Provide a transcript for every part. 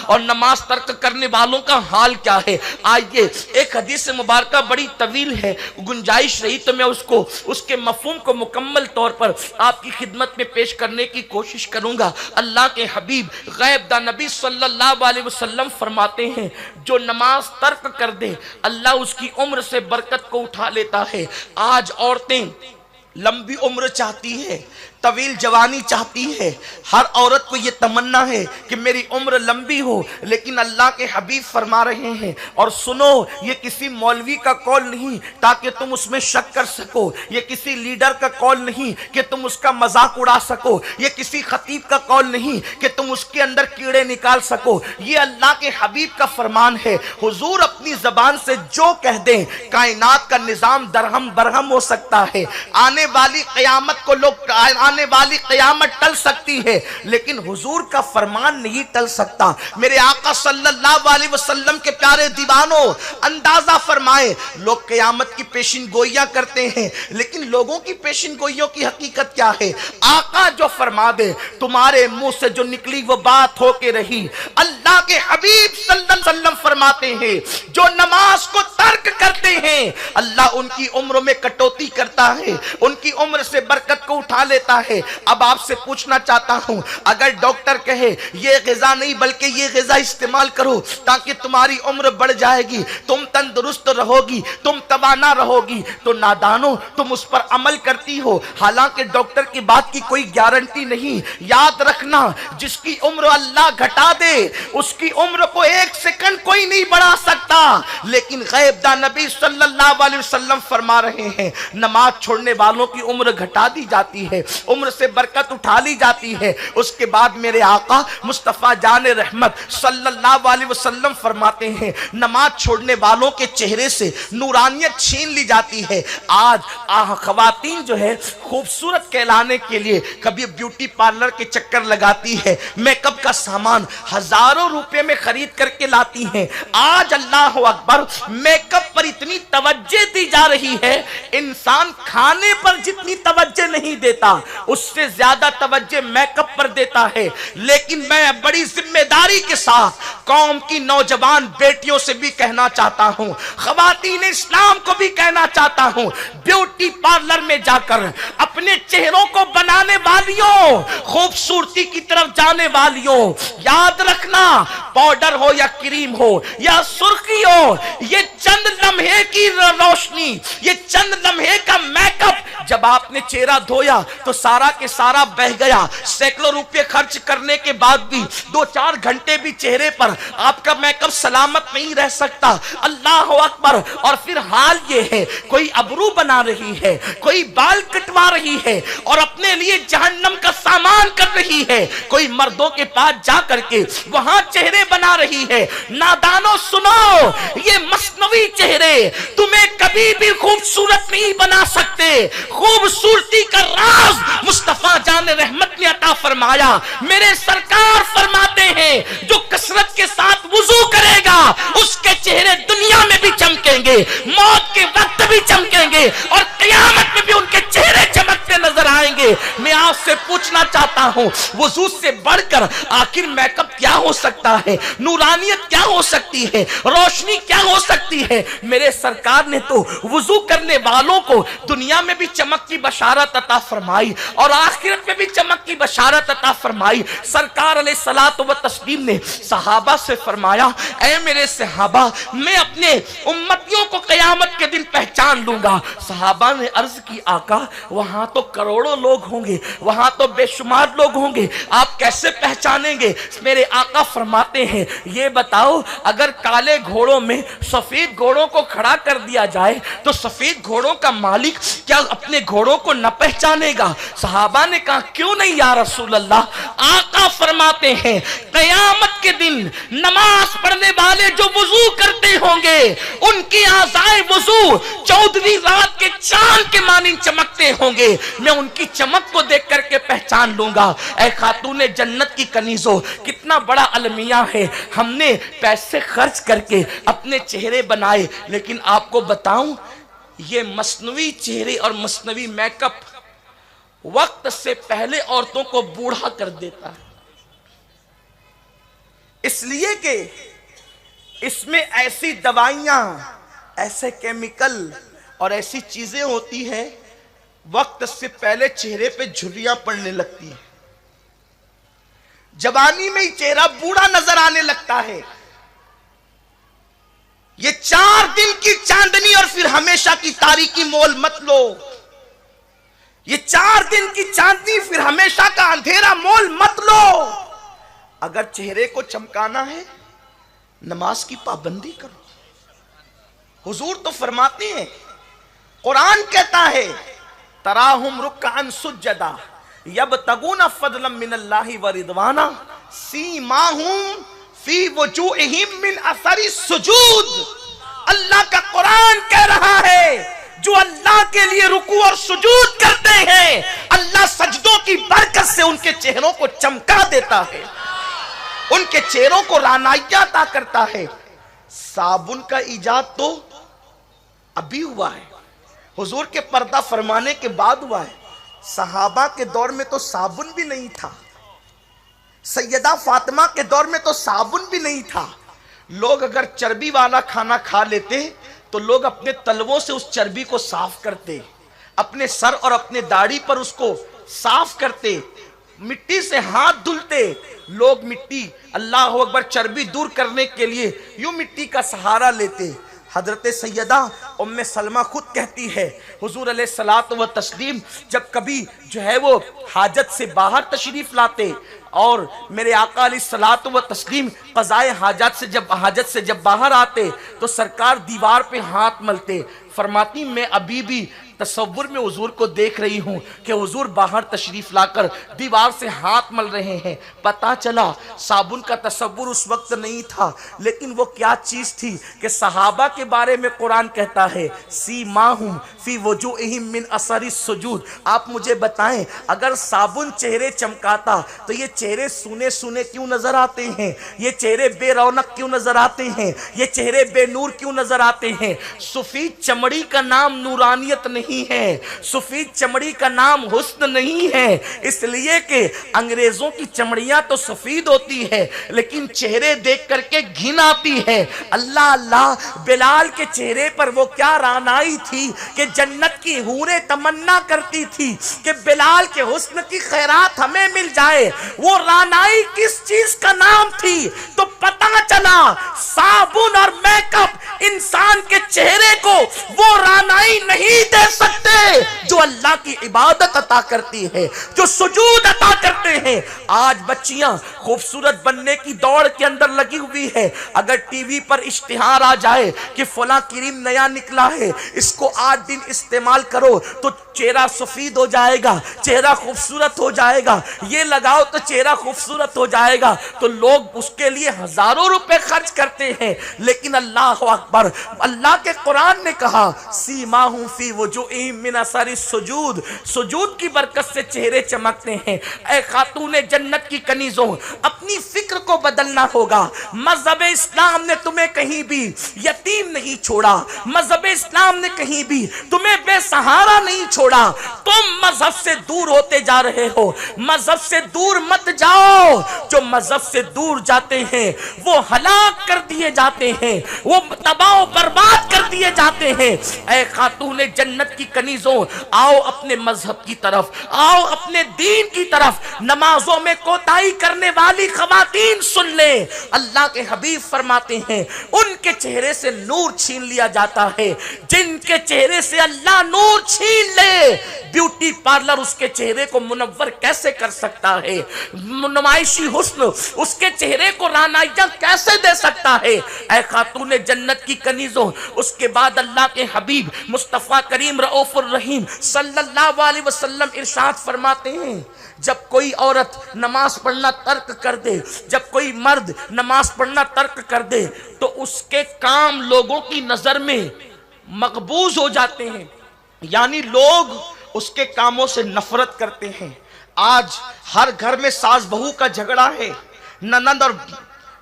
और नमाज तर्क करने वालों का हाल क्या है। आइए, एक हदीस मुबारक बड़ी तवील है, गुंजाइश रही तो मैं उसके मफहूम को मुकम्मल तौर पर आपकी खिदमत में पेश करने की कोशिश करूंगा। अल्लाह के हबीब गैब दा नबी सल्लल्लाहु अलैहि वसल्लम फरमाते हैं, जो नमाज तर्क कर दे अल्लाह उसकी उम्र से बरकत को उठा लेता है। आज औरतें लंबी उम्र चाहती है, तवील जवानी चाहती है, हर औरत को ये तमन्ना है कि मेरी उम्र लंबी हो, लेकिन अल्लाह के हबीब फरमा रहे हैं, और सुनो, ये किसी मौलवी का कौल नहीं ताकि तुम उसमें शक कर सको, ये किसी लीडर का कौल नहीं कि तुम उसका मजाक उड़ा सको, ये किसी खतीब का कौल नहीं कि तुम उसके अंदर कीड़े निकाल सको, ये अल्लाह के हबीब का फरमान है। हुजूर अपनी जबान से जो कह दें, कायनात का निजाम दरहम बरहम हो सकता है, आने वाली क़यामत को लोग आने वाली क़यामत टल सकती है, लेकिन हुजूर का फरमान नहीं टल सकता। मेरे आका सल्लल्लाहु अलैहि वसल्लम के प्यारे दीवानों, अंदाजा फरमाए, लोग क़यामत की पेशिन गोइयां करते हैं, लेकिन लोगों की पेशिन गोइयों की हकीकत क्या है। आका जो फरमा दे, तुम्हारे मुंह से जो निकली वो बात होके रही। अल्लाह के हबीब सल्लल्लाहु अलैहि वसल्लम फरमाते हैं, जो नमाज को तर्क करते हैं अल्लाह उनकी उम्र में कटौती करता है, उनकी उम्र से बरकत को उठा लेता है। अब आपसे पूछना चाहता हूं, अगर डॉक्टर कहे ये ग़िज़ा नहीं बल्कि ये ग़िज़ा इस्तेमाल करो ताकि तुम्हारी उम्र बढ़ जाएगी, तुम तंदुरुस्त रहोगी, तुम तवाना रहोगी, तो नादानो तुम उस पर अमल करती हो, हालांकि डॉक्टर की बात की कोई गारंटी नहीं। याद रखना, जिसकी उम्र अल्लाह घटा दे उसकी उम्र को एक सेकंड कोई नहीं बढ़ा सकता, लेकिन गैब दा नबी सल्लल्लाहु अलैहि वसल्लम फरमा रहे हैं, नमाज छोड़ने वालों की उम्र घटा दी जाती है, उम्र से बरकत उठा ली जाती है। उसके बाद मेरे आका मुस्तफ़ा जान रहमत सल्लल्लाहु अलैहि वसल्लम फरमाते हैं, नमाज छोड़ने वालों के चेहरे से नूरानियत छीन ली जाती है। आज ख़वातीन जो है खूबसूरत कहलाने के लिए कभी ब्यूटी पार्लर के चक्कर लगाती है, मेकअप का सामान हजारों रुपए में खरीद करके लाती हैं। आज अल्लाह अकबर, मेकअप पर इतनी तवज्जो दी जा रही है, इंसान खाने पर जितनी तवज्जो नहीं देता उससे ज्यादा तवज्जो मेकअप पर देता है। लेकिन मैं बड़ी जिम्मेदारी के साथ कौम की नौजवान बेटियों से भी कहना चाहता हूं, ख़वातीन इस्लाम को भी कहना चाहता हूं, ब्यूटी पार्लर में जाकर अपने चेहरों को बनाने वालियों, खूबसूरती की तरफ जाने वालियों, याद रखना, पाउडर हो या क्रीम हो या सुर्खी हो, ये चंद लम्हे की रोशनी, ये चंद लम्हे का मेकअप, जब आपने चेहरा धोया तो सारा के सारा बह गया। सैकड़ों रुपए खर्च करने के बाद भी 2-4 घंटे भी चेहरे पर आपका मेकअप सलामत नहीं रह सकता। अल्लाह अकबर। और फिर हाल ये है, कोई अबरू बना रही है, कोई बाल कटवा रही है और अपने लिए जहन्नम का सामान कर रही है, कोई मर्दों के पास जा करके वहां चेहरे बना रही है। नादानो सुनो, ये मसनवी चेहरे तुम्हें कभी भी खूबसूरत नहीं बना सकते। खूबसूरती का राज मुस्तफा जान रहमत ने अता फरमाया। मेरे सरकार फरमाते हैं, जो कसरत के साथ वुजू करेगा उसके चेहरे दुनिया में भी चमकेंगे, मौत के वक्त भी चमकेंगे और क़यामत में भी उनके चेहरे चमकते नजर आएंगे। मैं आपसे पूछना चाहता हूं, वुजू से बढ़कर आखिर मेकअप क्या हो सकता है, नूरानियत क्या हो सकती है, रोशनी क्या हो सकती है। मेरे सरकार ने तो वुजू करने वालों को दुनिया में भी चमक की बशारत अता फरमाई और आखिरत में भी चमक की बशारत अता फरमाई। सरकार अलैहिस्सलातु व तस्लीम ने सहाबा से फरमाया, ऐ मेरे सहाबा, मैं अपने उम्मतियों को क़यामत के दिन पहचान लूंगा। सहाबा ने अर्ज की, आका वहां तो करोड़ों लोग होंगे, वहां तो बेशुमार लोग होंगे, आप कैसे पहचानेंगे। मेरे आका फरमाते हैं, ये बताओ, अगर काले घोड़ों में सफेद घोड़ों को खड़ा कर दिया जाए तो सफेद घोड़ों का मालिक क्या अपने घोड़ों को न पहचानेगा। सहाबा ने कहा, क्यों नहीं या रसूल अल्लाह। आका फरमाते हैं, क़यामत के दिन नमाज पढ़ने वाले जो वुजू करते होंगे उनकी आज़ाए वुजू 14वीं रात के चांद के मानिंद चमकते होंगे। मैं उनकी चमक को देख करके पहचान लूंगा। ऐ खातूने जन्नत की कनीजों, कितना बड़ा अलमिया है। हमने पैसे खर्च करके अपने चेहरे बनाए, लेकिन आपको बताऊं, ये मसनवी चेहरे और मसनवी मेकअप वक्त से पहले औरतों को बूढ़ा कर देता है। इसलिए कि इसमें ऐसी दवाइयां, ऐसे केमिकल और ऐसी चीजें होती हैं, वक्त से पहले चेहरे पे झुर्रियां पड़ने लगती है, जवानी में ही चेहरा बूढ़ा नजर आने लगता है। ये 4 दिन की चांदनी और फिर हमेशा की तारीकी मोल मत लो। ये 4 दिन की चांदनी फिर हमेशा का अंधेरा मोल मत लो। अगर चेहरे को चमकाना है, नमाज की पाबंदी करो। हुजूर तो फरमाते हैं, कुरान कहता है, तराहुम रुक्अन सुज्जदा यबतगूना फदलन मिनल्लाहि व रिदवाना सीमाहुम फी वजूहिहिम मिन असरी सुजूद। अल्लाह का कुरान कह रहा है, जो अल्लाह के लिए रुकू और सुजूद करते हैं, अल्लाह सजदों की बरकत से उनके चेहरों को चमका देता है, उनके चेहरों को रानाइयां अता करता है। साबुन का इजाद तो अभी हुआ है, हुजूर के पर्दा फरमाने के बाद हुआ है। सहाबा के दौर में तो साबुन भी नहीं था, सैयदा फातिमा के दौर में तो साबुन भी नहीं था। लोग अगर चर्बी वाला खाना खा लेते तो लोग अपने तलवों से उस चर्बी को साफ करते, अपने सर और अपने दाढ़ी पर उसको साफ करते, मिट्टी से हाथ धुलते। लोग मिट्टी, अल्लाह अकबर, चर्बी दूर करने के लिए यूं मिट्टी का सहारा लेते। हजरत सैयदा उम्मे सलमा खुद कहती है, हुजूर अलैहिस्सलात व तस्लीम जब कभी जो है वो हाजत से बाहर तशरीफ लाते और मेरे आका अलैहिस्सलात व तस्लीम क़ज़ाए हाजत से जब बाहर आते तो सरकार दीवार पे हाथ मलते। फरमाती मैं अभी भी तसव्वुर में हुजूर को देख रही हूँ कि हुजूर बाहर तशरीफ लाकर दीवार से हाथ मल रहे हैं। पता चला साबुन का तसव्वुर उस वक्त नहीं था, लेकिन वो क्या चीज़ थी कि सहाबा के बारे में कुरान कहता है, सीमाहुम फी वजूहिहिम मिन असरी सुजूद। आप मुझे बताएं, अगर साबुन चेहरे चमकाता तो ये चेहरे सूने सूने क्यों नजर आते हैं? ये चेहरे बेरौनक क्यों नजर आते हैं? ये चेहरे बेनूर क्यों नजर आते हैं? सफेद चमड़ी का नाम नूरानियत नहीं है, सफेद चमड़ी का नाम हुस्न नहीं है। इसलिए कि अंग्रेजों की चमड़ियां तो सफेद होती है, लेकिन चेहरे देख करके घिन आती है। अल्लाह अल्लाह, बिलाल के चेहरे पर वो क्या रानाई थी कि जन्नत की हूरें तमन्ना करती थी कि बिलाल के हुस्न की खैरात हमें मिल जाए। वो रानाई किस चीज का नाम थी? तो पता चला साबुन और मेकअप इंसान के चेहरे को वो रानाई नहीं दे सकते जो अल्लाह की इबादत अता करती है, जो सुजूद अता करते हैं। आज बच्चियां खूबसूरत बनने की दौड़ के अंदर लगी हुई है। अगर टीवी पर इश्तिहार आ जाए कि फला क्रीम नया निकला है, इसको 8 दिन इस्तेमाल करो तो चेहरा सफेद हो जाएगा, चेहरा खूबसूरत हो जाएगा, ये लगाओ तो चेहरा खूबसूरत हो जाएगा, तो लोग उसके लिए हजारों रुपए खर्च करते हैं। लेकिन अल्लाह अकबर, अल्लाह के कुरान ने कहा, सीमाहुम फी वजूहिहिम मिन असरी सुजूद, सुजूद की बरकत से चेहरे चमकते हैं। ऐ खातूने जन्नत की कनीजों, अपनी फिक्र को बदलना होगा। मजहब इस्लाम ने तुम्हें कहीं भी यतीम नहीं छोड़ा, मजहब इस्लाम ने कहीं भी तुम्हें बेसहारा नहीं छोड़ा। तुम मजहब से दूर होते जा रहे हो, मजहब से दूर मत जाओ। जो मजहब से दूर जाते हैं वो हलाक कर दिए जाते हैं, वो तबाह बर्बाद कर दिए जाते हैं। ऐ खातूने जन्नत की कनीजों, आओ अपने मजहब की तरफ, आओ अपने दीन की तरफ। नमाजों में कोताही करने वाली खवातीन सुन ले, अल्लाह के हबीब फरमाते हैं उनके चेहरे से नूर छीन लिया जाता है जिनके चेहरे से अल्लाह नूर छीन ले। ब्यूटी पार्लर उसके चेहरे को मुनव्वर कैसे कर सकता है? नुमाइशी हुस्न उसके चेहरे को रानाइयां कैसे दे सकता है? ऐ खातूने जन्नत की कनीजों, उसके बाद अल्लाह के हबीब मुस्तफ़ा करीम रऊफुर रहीम सल्लल्लाहु अलैहि वसल्लम इरशाद फरमाते हैं, जब कोई औरत नमाज पढ़ना तर्क कर दे, जब कोई मर्द नमाज पढ़ना तर्क कर दे, तो उसके काम लोगों की नजर में मकबूज हो जाते हैं, यानी लोग उसके कामों से नफरत करते हैं। आज हर घर में सास बहू का झगड़ा है, ननद और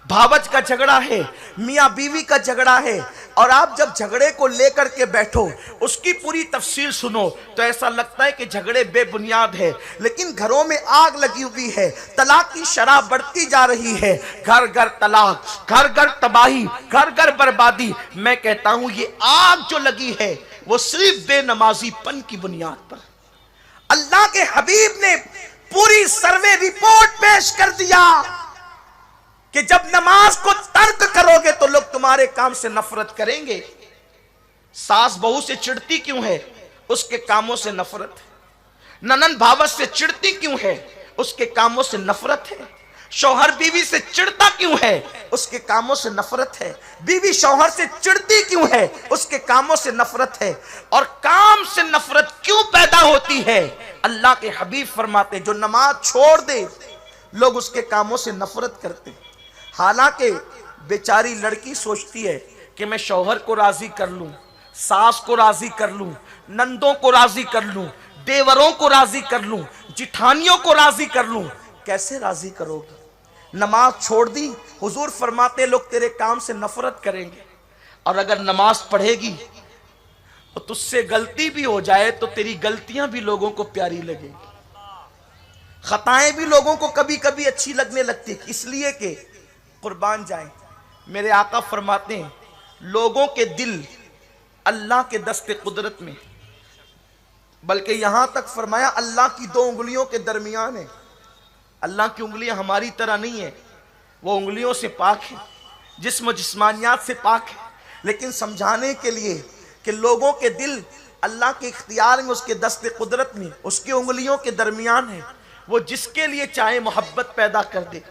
भावज का झगड़ा है, मियाँ बीवी का झगड़ा है। और आप जब झगड़े को लेकर के बैठो, उसकी पूरी तफसील सुनो, तो ऐसा लगता है कि झगड़े बेबुनियाद है, लेकिन घरों में आग लगी हुई है, तलाक की शराब बढ़ती जा रही है, घर घर तलाक, घर घर तबाही, घर घर बर्बादी। मैं कहता हूं ये आग जो लगी है वो सिर्फ बेनमाजीपन की बुनियाद पर। अल्लाह के हबीब ने पूरी सर्वे रिपोर्ट पेश कर दिया कि जब नमाज को तर्क करोगे तो लोग तुम्हारे काम से नफरत करेंगे। सास बहू से चिढ़ती क्यों है? उसके कामों से नफरत है। ननन भावत से चिढ़ती क्यों है? उसके कामों से नफरत है। शौहर बीवी से चिढ़ता क्यों है? उसके कामों से नफरत है। बीवी शौहर से चिढ़ती क्यों है? उसके कामों से नफरत है। और काम से नफरत क्यों पैदा होती है? अल्लाह के हबीब फरमाते जो नमाज छोड़ दे लोग उसके कामों से नफरत करते। हालांकि बेचारी लड़की सोचती है कि मैं शौहर को राजी कर लूं, सास को राजी कर लूं, नंदों को राजी कर लूं, देवरों को राजी कर लूं, जिठानियों को राजी कर लूं। कैसे राजी करोगी? नमाज छोड़ दी, हुजूर फरमाते लोग तेरे काम से नफरत करेंगे। और अगर नमाज पढ़ेगी तो तुझसे गलती भी हो जाए तो तेरी गलतियां भी लोगों को प्यारी लगेगी, खताएं भी लोगों को कभी कभी अच्छी लगने लगती, इसलिए कि कुर्बान जाए मेरे आका फरमाते हैं लोगों के दिल अल्लाह के दस्ते कुदरत में, बल्कि यहां तक फरमाया अल्लाह की दो उंगलियों के दरमियान है। अल्लाह की उंगलियां हमारी तरह नहीं है, वो उंगलियों से पाक है, जिस्मानियात से पाक है, लेकिन समझाने के लिए कि लोगों के दिल अल्लाह के इख्तियार में, उसके दस्ते कुदरत में, उसकी उंगलियों के दरमियान है। वो जिसके लिए चाहे मोहब्बत पैदा कर दे,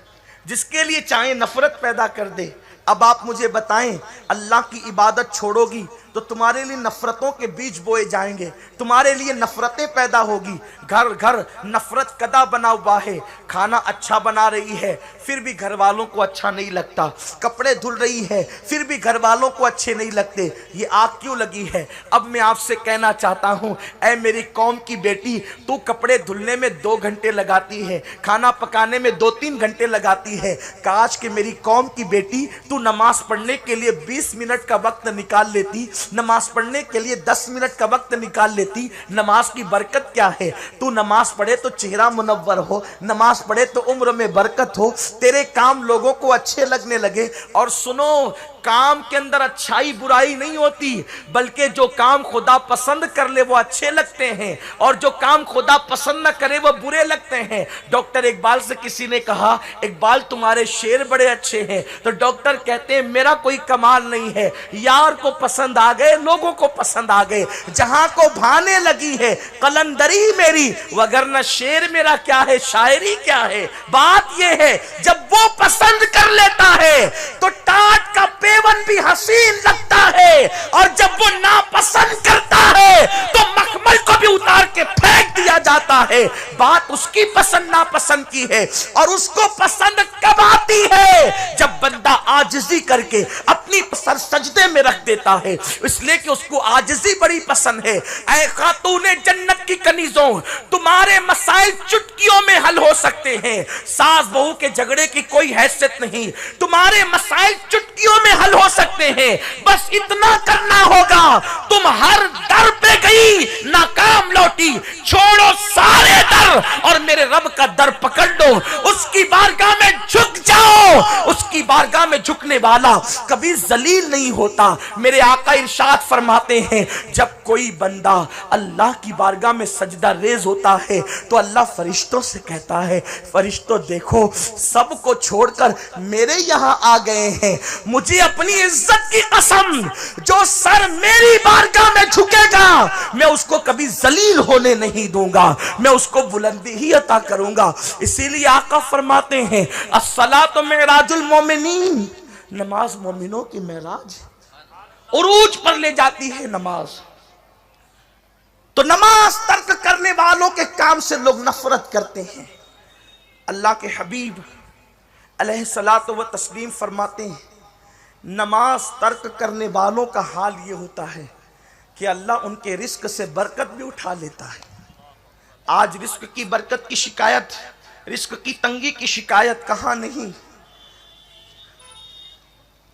जिसके लिए चाहे नफरत पैदा कर दे। अब आप मुझे बताएं, अल्लाह की इबादत छोड़ोगी तो तुम्हारे लिए नफरतों के बीज बोए जाएंगे, तुम्हारे लिए नफरतें पैदा होगी। घर घर नफरत कदा बना हुआ है। खाना अच्छा बना रही है फिर भी घर वालों को अच्छा नहीं लगता, कपड़े धुल रही है फिर भी घर वालों को अच्छे नहीं लगते। ये आग क्यों लगी है? अब मैं आपसे कहना चाहता हूँ, ऐ मेरी कौम की बेटी, तू कपड़े धुलने में 2 घंटे लगाती है, खाना पकाने में 2-3 घंटे लगाती है। काश कि मेरी कौम की बेटी तू नमाज पढ़ने के लिए 20 मिनट का वक्त निकाल लेती, नमाज पढ़ने के लिए 10 मिनट का वक्त निकाल लेती। नमाज की बरकत क्या है? तू नमाज पढ़े तो चेहरा मुनव्वर हो, नमाज पढ़े तो उम्र में बरकत हो, तेरे काम लोगों को अच्छे लगने लगे। और सुनो, काम के अंदर अच्छाई बुराई नहीं होती, बल्कि जो काम खुदा पसंद कर ले वो अच्छे लगते हैं, और जो काम खुदा पसंद न करे वो बुरे लगते हैं। डॉक्टर इकबाल से किसी ने कहा, इकबाल तुम्हारे शेर बड़े अच्छे हैं, तो डॉक्टर कहते हैं मेरा कोई कमाल नहीं है, यार को पसंद आ गए, लोगों को पसंद आ गए, जहां को भाने लगी है कलंदरी मेरी, वगरना शेर मेरा क्या है, शायरी क्या है। बात यह है जब वो पसंद कर लेता है तो टाट का पेवन भी हसीन लगता है, और जब वो नापसंद करता है तो मखमल को भी उतार के फेंक दिया जाता है। बात उसकी पसंद नापसंद की है, और उसको पसंद कब आती है? जब बंदा आजिज़ी करके अपनी सर सजदे में रख देता है, इसलिए कि उसको आजिज़ी बड़ी पसंद है। ऐ खातूने जन्नत की कनीजों, तुम्हारे मसाइल चुटकियों में हल हो सकते हैं, सास बहू के झगड़े की कोई हैसियत नहीं, तुम्हारे मसाइल चुटकियों में हल हो सकते हैं। बस इतना करना होगा, तुम हर दर पे गई नाकाम लौटी, छोड़ो सारे दर और मेरे रब का दर पकड़ लो, उसकी बारगाह में झुक जाओ। उसकी बारगाह में झुकने वाला कभी जलील नहीं होता। मेरे आका इरशाद फरमाते हैं, जब कोई बंदा अल्लाह की बारगाह में सजदा रेज होता है तो अल्लाह फरिश्तों से कहता है, फरिश्तों देखो सबको छोड़कर मेरे यहां आ गए हैं, मुझे अपनी इज्जत की कसम, जो सर मेरी बारगाह में झुकेगा मैं उसको कभी जलील होने नहीं दूंगा, मैं उसको बुलंदी ही अता करूंगा। इसीलिए आका फरमाते हैं, अस्सलातु मेराजुल मोमिनीन, नमाज मोमिनों की मेराज, उरूज पर ले जाती है नमाज। तो नमाज तर्क करने वालों के काम से लोग नफरत करते हैं। अल्लाह के हबीब अलैहिस्सलातु व तस्लीम फरमाते हैं, नमाज तर्क करने वालों का हाल ये होता है कि अल्लाह उनके रिस्क से बरकत भी उठा लेता है। आज रिस्क की बरकत की शिकायत, रिस्क की तंगी की शिकायत कहाँ नहीं।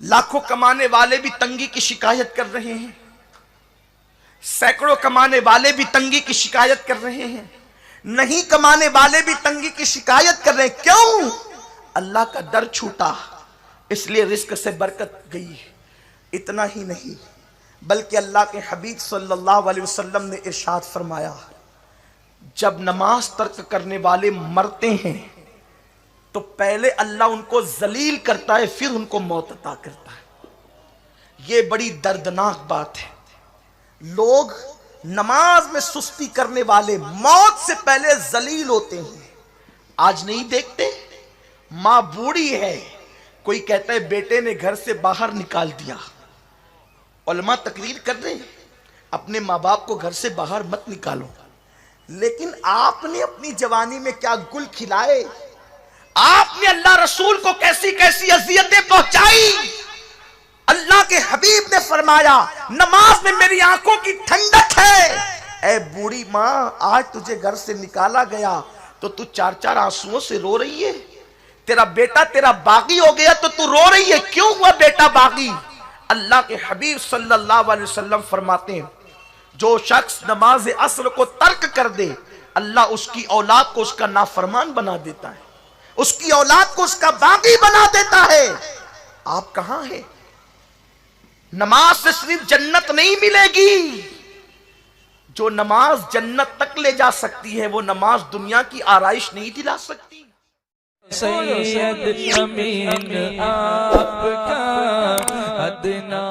लाखों कमाने वाले भी तंगी की शिकायत कर रहे हैं, सैकड़ों कमाने वाले भी तंगी की शिकायत कर रहे हैं, नहीं कमाने वाले भी तंगी की शिकायत कर रहे हैं। क्यों? अल्लाह का दर छूटा, इसलिए रिस्क से बरकत गई। इतना ही नहीं, बल्कि अल्लाह के हबीब सल्लल्लाहु अलैहि वसल्लम ने इरशाद फरमाया, जब नमाज तर्क करने वाले मरते हैं तो पहले अल्लाह उनको जलील करता है, फिर उनको मौत अता करता है। ये बड़ी दर्दनाक बात है। लोग नमाज में सुस्ती करने वाले मौत से पहले जलील होते हैं। आज नहीं देखते, मां बूढ़ी है, कोई कहता है बेटे ने घर से बाहर निकाल दिया, उलमा तकरीर कर रहे हैं अपने माँ बाप को घर से बाहर मत निकालो, लेकिन आपने अपनी जवानी में क्या गुल खिलाए, आपने अल्लाह रसूल को कैसी कैसी अजियतें पहुंचाई। अल्लाह के हबीब ने फरमाया, नमाज में मेरी आंखों की ठंडक है। ए बूढ़ी माँ, आज तुझे घर से निकाला गया तो तू चार चार आंसुओं से रो रही है। तेरा बेटा तेरा बागी हो गया तो तू रो रही है, क्यों हुआ बेटा बागी? अल्लाह के हबीब सल्लल्लाहु अलैहि वसल्लम फरमाते हैं, जो शख्स नमाज असर को तर्क कर दे, अल्लाह उसकी औलाद को उसका नाफरमान बना देता है, उसकी औलाद को उसका बागी बना देता है। आप कहां हैं? नमाज से सिर्फ जन्नत नहीं मिलेगी, जो नमाज जन्नत तक ले जा सकती है वो नमाज दुनिया की आराइश नहीं दिला सकती। सैयद अमीन आपका अदना